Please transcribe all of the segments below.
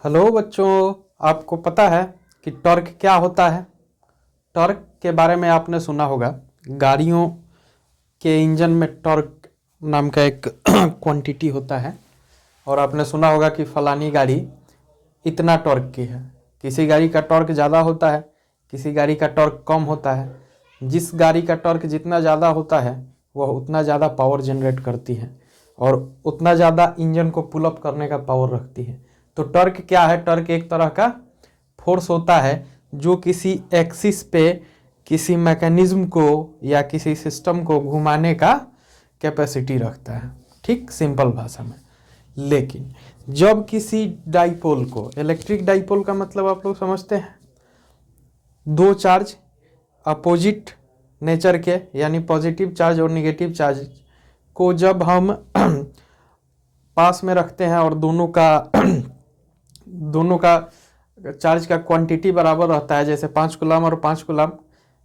Hello बच्चों, आपको पता है कि टॉर्क क्या होता है। टॉर्क के बारे में आपने सुना होगा। गाड़ियों के इंजन में टॉर्क नाम का एक क्वांटिटी होता है और आपने सुना होगा कि फलानी गाड़ी इतना टॉर्क की है। किसी गाड़ी का टॉर्क ज़्यादा होता है, किसी गाड़ी का टॉर्क कम होता है। जिस गाड़ी का टॉर्क जितना ज़्यादा होता है वह उतना ज़्यादा पावर जनरेट करती है और उतना ज़्यादा इंजन को पुल अप करने का पावर रखती है। तो टॉर्क क्या है? टॉर्क एक तरह का फोर्स होता है जो किसी एक्सिस पे किसी मैकेनिज्म को या किसी सिस्टम को घुमाने का कैपेसिटी रखता है। ठीक, सिंपल भाषा में। लेकिन जब किसी डाइपोल को, इलेक्ट्रिक डाइपोल का मतलब आप लोग समझते हैं, दो चार्ज अपोजिट नेचर के यानी पॉजिटिव चार्ज और निगेटिव चार्ज को जब हम पास में रखते हैं और दोनों का चार्ज का क्वांटिटी बराबर रहता है, जैसे 5 कूलम और 5 कूलम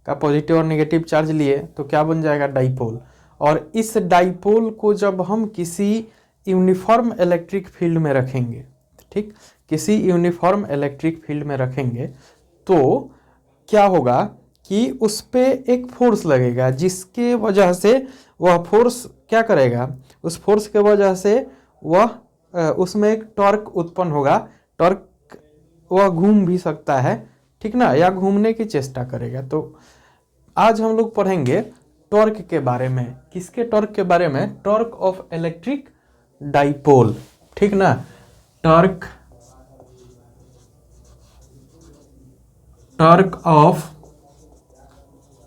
का पॉजिटिव और नेगेटिव चार्ज लिए तो क्या बन जाएगा? डाइपोल। और इस डाइपोल को जब हम किसी यूनिफॉर्म इलेक्ट्रिक फील्ड में रखेंगे, ठीक, किसी यूनिफॉर्म इलेक्ट्रिक फील्ड में रखेंगे तो क्या होगा कि उस पे एक फोर्स लगेगा जिसके वजह से वह फोर्स क्या करेगा? उस फोर्स के वजह से वह उसमें एक टॉर्क उत्पन्न होगा। टॉर्क वह घूम भी सकता है, ठीक ना, या घूमने की चेष्टा करेगा। तो आज हम लोग पढ़ेंगे टॉर्क के बारे में। किसके टॉर्क के बारे में? टॉर्क ऑफ इलेक्ट्रिक डाइपोल, ठीक ना। टॉर्क ऑफ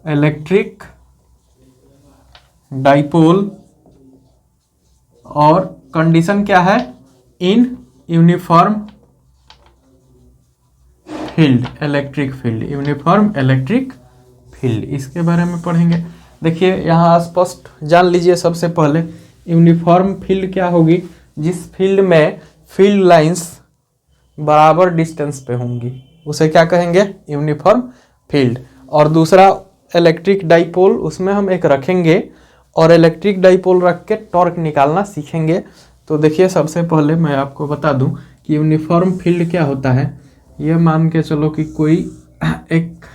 इलेक्ट्रिक डाइपोल और कंडीशन क्या है? In uniform field, electric field, uniform electric field, इसके बारे में पढ़ेंगे। देखिए यहाँ स्पष्ट जान लीजिए सबसे पहले, यूनिफॉर्म फील्ड क्या होगी? जिस फील्ड में फील्ड लाइंस बराबर डिस्टेंस पे होंगी उसे क्या कहेंगे? Uniform field. और दूसरा इलेक्ट्रिक डाइपोल, उसमें हम एक रखेंगे और इलेक्ट्रिक डाइपोल रख के टॉर्क निकालना सीखेंगे। तो देखिए सबसे पहले मैं आपको बता दूं कि यूनिफॉर्म फील्ड क्या होता है। ये मान के चलो कि कोई एक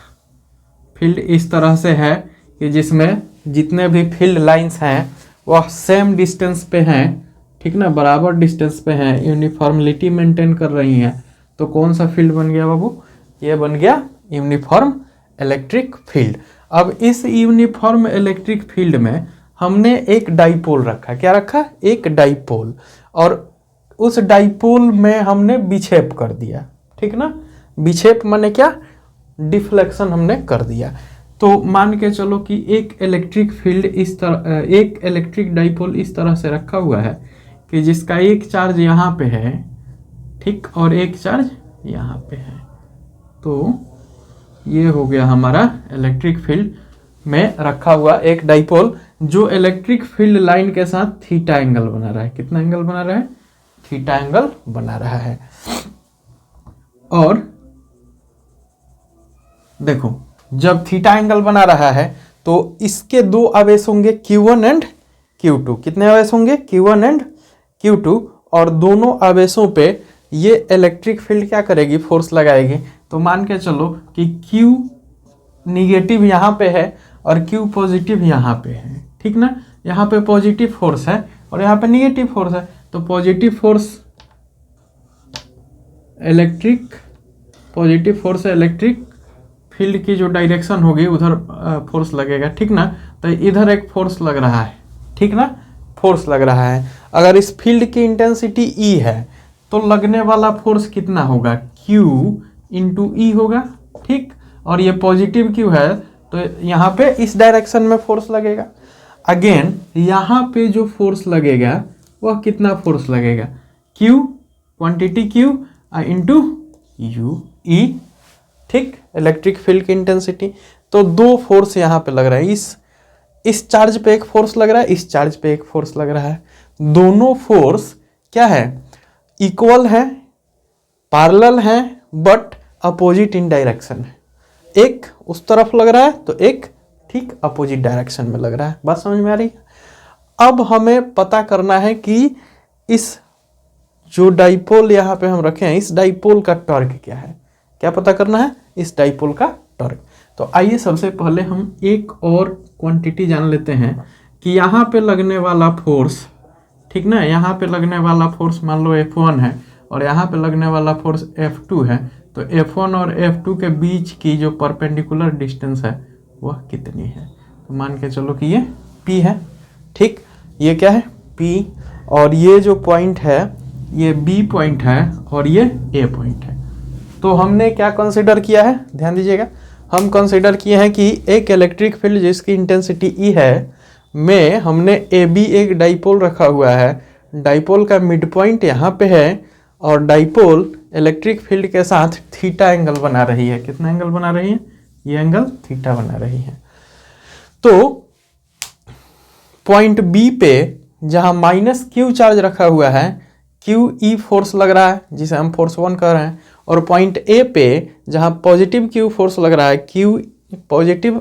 फील्ड इस तरह से है कि जिसमें जितने भी फील्ड लाइंस हैं वह सेम डिस्टेंस पे हैं, ठीक ना, बराबर डिस्टेंस पे हैं, यूनिफॉर्मलिटी मेंटेन कर रही हैं। तो कौन सा फील्ड बन गया बाबू? ये बन गया यूनिफॉर्म इलेक्ट्रिक फील्ड। अब इस यूनिफॉर्म इलेक्ट्रिक फील्ड में हमने एक डाइपोल रखा। क्या रखा? एक डाइपोल। और उस डाइपोल में हमने विक्षेप कर दिया, ठीक ना। विक्षेप माने क्या? डिफ्लेक्शन हमने कर दिया। तो मान के चलो कि एक इलेक्ट्रिक फील्ड इस तरह, एक इलेक्ट्रिक डाइपोल इस तरह से रखा हुआ है कि जिसका एक चार्ज यहाँ पे है, ठीक, और एक चार्ज यहाँ पे है। तो ये हो गया हमारा इलेक्ट्रिक फील्ड में रखा हुआ एक डाइपोल जो इलेक्ट्रिक फील्ड लाइन के साथ थीटा एंगल बना रहा है। कितना एंगल बना रहा है? थीटा एंगल बना रहा है। और देखो, जब थीटा एंगल बना रहा है तो इसके दो आवेश होंगे Q1 एंड Q2। कितने आवेश होंगे? Q1 and Q2। और दोनों आवेशों पे ये इलेक्ट्रिक फील्ड क्या करेगी? फोर्स लगाएगी। तो मान के चलो कि Q निगेटिव यहाँ पे है और Q पॉजिटिव यहाँ पे है, ठीक ना। यहाँ पे पॉजिटिव फोर्स है और यहाँ पे निगेटिव फोर्स है। तो पॉजिटिव फोर्स इलेक्ट्रिक फील्ड की जो डायरेक्शन होगी उधर फोर्स लगेगा, ठीक ना। तो इधर एक फोर्स लग रहा है, ठीक ना, फोर्स लग रहा है। अगर इस फील्ड की इंटेंसिटी E है तो लगने वाला फोर्स कितना होगा? Q इंटू E होगा, ठीक। और ये पॉजिटिव Q है तो यहाँ पे इस डायरेक्शन में फोर्स लगेगा। अगेन यहाँ पे जो फोर्स लगेगा वह कितना फोर्स लगेगा? Q, quantity Q into U E, ठीक, इलेक्ट्रिक फील्ड की इंटेंसिटी। तो दो फोर्स यहाँ पे लग रहा है। इस चार्ज पे एक फोर्स लग रहा है, इस चार्ज पे एक फोर्स लग रहा है। दोनों फोर्स क्या है? इक्वल है, पैरेलल है, बट अपोजिट इन डायरेक्शन है। एक उस तरफ लग रहा है तो एक ठीक अपोजिट डायरेक्शन में लग रहा है। बात समझ में आ रही है? अब हमें पता करना है कि इस जो डाइपोल यहाँ पे हम रखे हैं, इस डाइपोल का टॉर्क क्या है, क्या पता करना है, इस डाइपोल का टॉर्क। तो आइए सबसे पहले हम एक और क्वांटिटी जान लेते हैं कि यहाँ पे लगने वाला फोर्स, ठीक ना, यहाँ पे लगने वाला फोर्स मान लो F1 है और यहाँ पे लगने वाला फोर्स F2 है। तो F1 और F2 के बीच की जो परपेंडिकुलर डिस्टेंस है वह कितनी है, तो मान के चलो कि ये P है, ठीक, ये क्या है P, और ये जो पॉइंट है ये B पॉइंट है और ये A पॉइंट है। तो हमने क्या कंसीडर किया है, ध्यान दीजिएगा, हम कंसीडर किए हैं कि एक इलेक्ट्रिक फील्ड जिसकी इंटेंसिटी E है में हमने AB एक डाइपोल रखा हुआ है, डाइपोल का मिड पॉइंट यहाँ पे है और डाइपोल इलेक्ट्रिक फील्ड के साथ थीटा एंगल बना रही है। कितना एंगल बना रही है, ये एंगल थीटा बना रही है। तो पॉइंट B पे जहाँ -Q चार्ज रखा हुआ है, QE फोर्स लग रहा है जिसे हम फोर्स 1 कह रहे हैं, और पॉइंट A पे जहाँ पॉजिटिव Q फोर्स लग रहा है, Q पॉजिटिव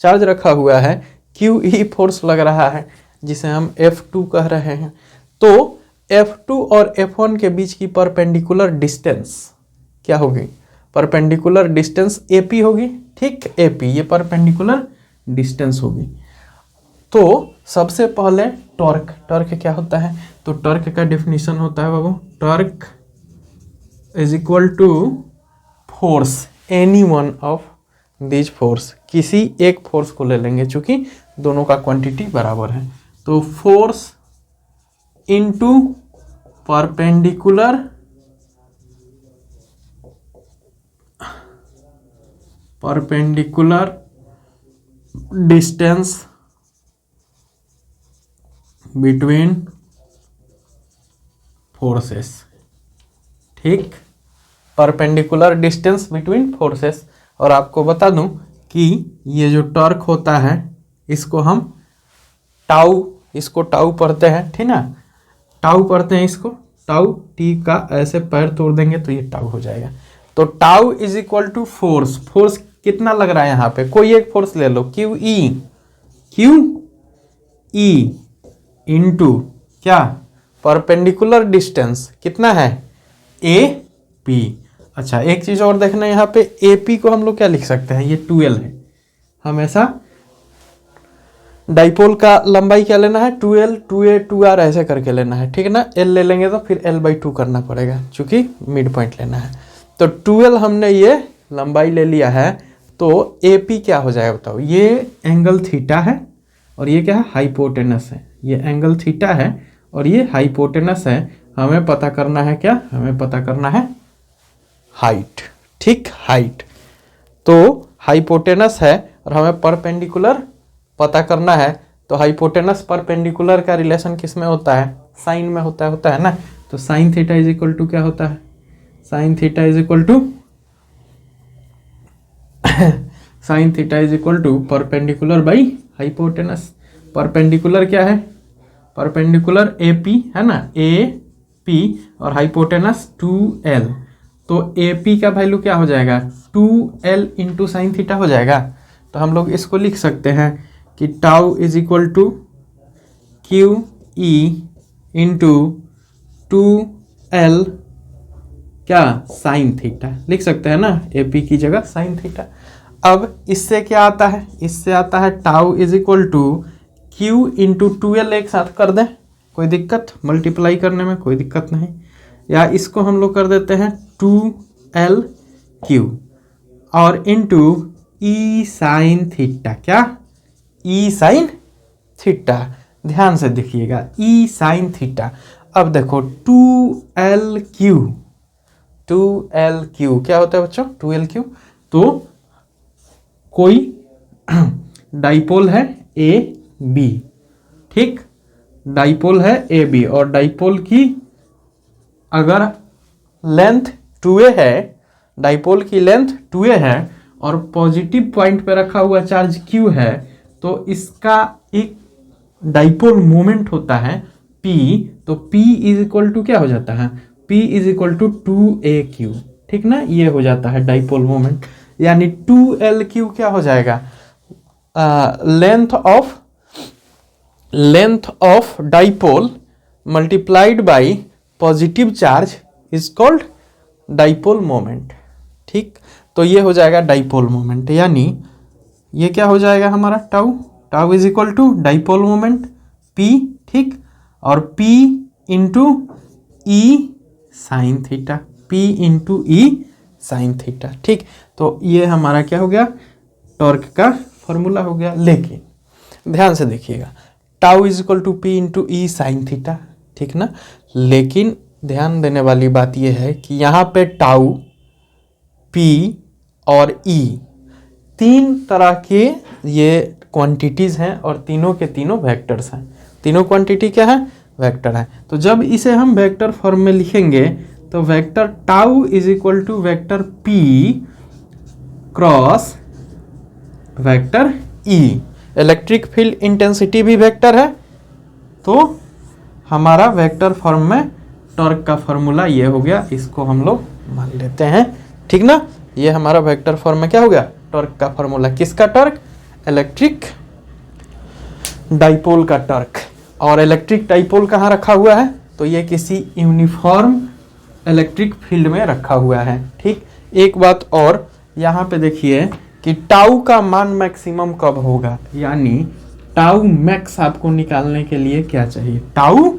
चार्ज रखा हुआ है, QE फोर्स लग रहा है जिसे हम F2 कह रहे हैं। तो F2 और F1 के बीच की परपेंडिकुलर डिस्टेंस क्या होगी, परपेंडिकुलर डिस्टेंस AP होगी, ठीक, AP ये परपेंडिकुलर डिस्टेंस होगी। तो सबसे पहले टॉर्क, टॉर्क क्या होता है, तो टॉर्क का डेफिनेशन होता है बाबू, torque is equal to force any one of this force, किसी एक फोर्स को ले लेंगे चूंकि दोनों का क्वांटिटी बराबर है। तो force into perpendicular distance between forces, ठीक, परपेंडिकुलर डिस्टेंस बिटवीन फोर्सेस। और आपको बता दूं कि ये जो टॉर्क होता है इसको हम टाउ, इसको टाउ पढ़ते हैं, ठीक ना, टाउ पढ़ते हैं इसको, टाउ, टी का ऐसे पैर तोड़ देंगे तो ये टाउ हो जाएगा। तो tau is equal to force, force कितना लग रहा है यहाँ पे, कोई एक फोर्स ले लो, QE इंटू क्या, परपेंडिकुलर डिस्टेंस कितना है AP। अच्छा एक चीज और देखना है, यहाँ पे AP को हम लोग क्या लिख सकते हैं, ये 2L है, हमेशा डाइपोल का लंबाई क्या लेना है, 2L 2A 2R ऐसे करके लेना है, ठीक है ना, L ले लेंगे तो फिर L/2 करना पड़ेगा क्योंकि मिड पॉइंट लेना है। तो 2L हमने ये लंबाई ले लिया है, तो AP क्या हो जाएगा बताओ, ये एंगल थीटा है और ये क्या है, हाइपोटेनस है, ये एंगल थीटा है और ये हाइपोटेनस है। हमें पता करना है क्या, हमें पता करना है हाइट, ठीक, हाइट। तो हाइपोटेनस है और हमें परपेंडिकुलर पता करना है, तो हाइपोटेनस परपेंडिकुलर का रिलेशन किस में होता है, साइन में होता है ना। तो sine theta is equal to क्या होता है, sine theta is equal to sine theta is equal to perpendicular by hypotenuse. Perpendicular क्या है, परपेंडिकुलर AP है ना, AP और हाइपोटेनस 2L। तो AP का वैल्यू क्या हो जाएगा, 2L इंटू साइन थीटा हो जाएगा। तो हम लोग इसको लिख सकते हैं कि tau is equal to QE into 2L क्या, साइन थीटा, लिख सकते हैं ना, AP की जगह साइन थीटा। अब इससे क्या आता है, इससे आता है tau is equal to Q into 2L, एक साथ कर दें, कोई दिक्कत, मल्टीप्लाई करने में कोई दिक्कत नहीं, या इसको हम लोग कर देते हैं 2LQ और इंटू E साइन थीटा, क्या, E साइन थीटा, ध्यान से देखिएगा, E साइन थीटा। अब देखो 2LQ क्या होता है बच्चों, 2LQ, तो कोई डाइपोल है AB, ठीक, डाइपोल है AB और डाइपोल की अगर लेंथ 2A है, डाइपोल की लेंथ 2A है और पॉजिटिव पॉइंट पे रखा हुआ चार्ज Q है, तो इसका एक डाइपोल मोमेंट होता है P। तो P इज इक्वल टू क्या हो जाता है, P is equal to 2AQ, ठीक ना, ये हो जाता है डाइपोल मोमेंट, यानी 2LQ क्या हो जाएगा, length of dipole multiplied by positive charge is called dipole moment. ठीक, तो ये हो जाएगा डाइपोल मोमेंट, यानी ये क्या हो जाएगा हमारा tau, tau is equal to dipole moment P। ठीक, और P into E sine theta, P into E sine theta. ठीक, तो ये हमारा क्या हो गया, टॉर्क का फॉर्मूला हो गया। लेकिन ध्यान से देखिएगा, tau is equal to P into E sine theta, ठीक ना। लेकिन ध्यान देने वाली बात यह है कि यहाँ पे टाउ, पी और ई तीन तरह के ये क्वांटिटीज हैं और तीनों के तीनों वेक्टर्स हैं। तीनों क्वांटिटी क्या है, वेक्टर है। तो जब इसे हम वेक्टर फॉर्म में लिखेंगे तो vector tau is equal to vector P cross vector E. Electric field intensity भी वेक्टर है, तो हमारा वेक्टर फॉर्म में टॉर्क का फॉर्मूला ये हो गया, इसको हम लोग मान लेते हैं। ठीक ना, ये हमारा वेक्टर फॉर्म में क्या हो गया, टॉर्क का फॉर्मूला। किसका टॉर्क, इलेक्ट्रिक डाइपोल का टॉर्क। और इलेक्ट्रिक डाइपोल कहाँ रखा हुआ है, तो ये किसी यूनिफॉर्म इलेक्ट्रिक फील्ड में रखा हुआ है। ठीक, एक बात और यहाँ पे देखिए कि टाउ का मान मैक्सिमम कब होगा, यानी टाउ मैक्स आपको निकालने के लिए क्या चाहिए, टाउ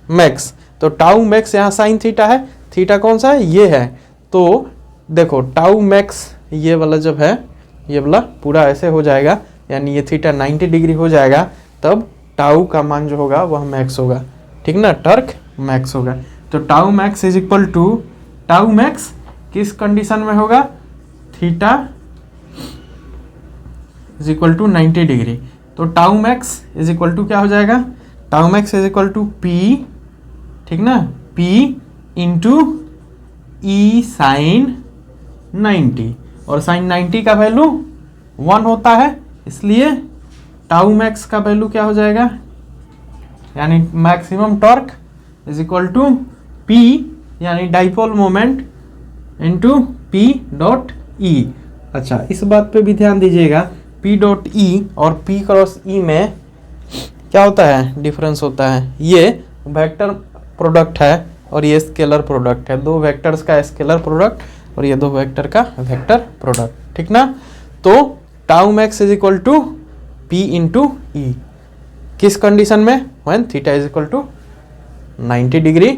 मैक्स। तो टाउ मैक्स यहाँ साइन थीटा है, थीटा कौन सा है, ये है। तो देखो टाउ मैक्स ये वाला जब है, ये वाला पूरा ऐसे हो जाएगा, यानी ये थीटा 90 डिग्री हो जाएगा, तब टाउ का मान जो होगा वह मैक्स होगा। ठीक ना, टॉर्क मैक्स होगा। तो tau max is equal to, tau max किस कंडीशन में होगा, theta is equal to 90 degree. तो tau max is equal to क्या हो जाएगा, tau max is equal to P, ठीक ना, पी इंटू ई साइन 90, और साइन 90 का वैल्यू 1 होता है, इसलिए टाउ मैक्स का वैल्यू क्या हो जाएगा, यानी maximum torque is equal to P, यानी dipole moment into P dot E. अच्छा, इस बात पे भी ध्यान दीजिएगा, पी डॉट ई और पी क्रॉस ई में क्या होता है, डिफरेंस होता है। ये वेक्टर प्रोडक्ट है और ये स्केलर प्रोडक्ट है, दो वेक्टर्स का स्केलर प्रोडक्ट और ये दो वेक्टर का वेक्टर प्रोडक्ट। ठीक ना, तो tau max is equal to P into E, किस कंडीशन में, when theta is equal to 90 degree.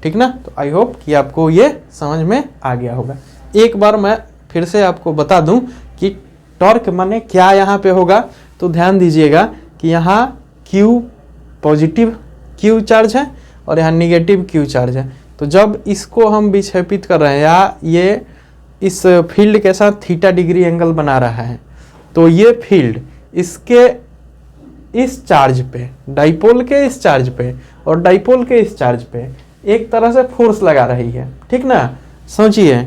ठीक ना, तो आई होप कि आपको ये समझ में आ गया होगा। एक बार मैं फिर से आपको बता दूं कि टॉर्क माने क्या यहाँ पे होगा। तो ध्यान दीजिएगा कि यहाँ Q पॉजिटिव Q चार्ज है और यहाँ निगेटिव Q चार्ज है। तो जब इसको हम विक्षेपित कर रहे हैं या ये इस फील्ड के साथ थीटा डिग्री एंगल बना रहा है, तो ये फील्ड इसके इस चार्ज पे, डाइपोल के इस चार्ज पे और डाइपोल के इस चार्ज पे एक तरह से फोर्स लगा रही है। ठीक ना, सोचिए,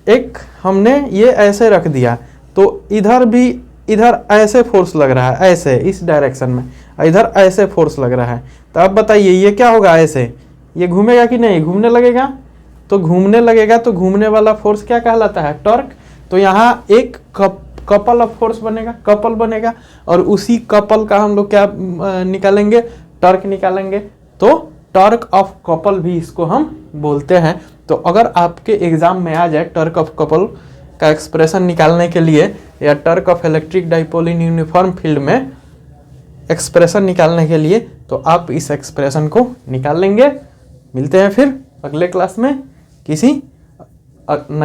एक हमने ये ऐसे रख दिया तो इधर भी, इधर ऐसे फोर्स लग रहा है, ऐसे इस डायरेक्शन में, इधर ऐसे फोर्स लग रहा है। तो अब बताइए ये क्या होगा, ऐसे ये घूमेगा कि नहीं, घूमने लगेगा। तो घूमने लगेगा तो घूमने वाला फोर्स क्या कहलाता है, टॉर्क। तो यहाँ एक कपल ऑफ फोर्स बनेगा, कपल बनेगा, और उसी कपल का हम लोग क्या निकालेंगे, टॉर्क निकालेंगे। तो टॉर्क ऑफ कपल भी इसको हम बोलते हैं। तो अगर आपके एग्जाम में आ जाए टॉर्क ऑफ कपल का एक्सप्रेशन निकालने के लिए या torque of electric dipole in uniform field में एक्सप्रेशन निकालने के लिए, तो आप इस एक्सप्रेशन को निकाल लेंगे। मिलते हैं फिर अगले क्लास में किसी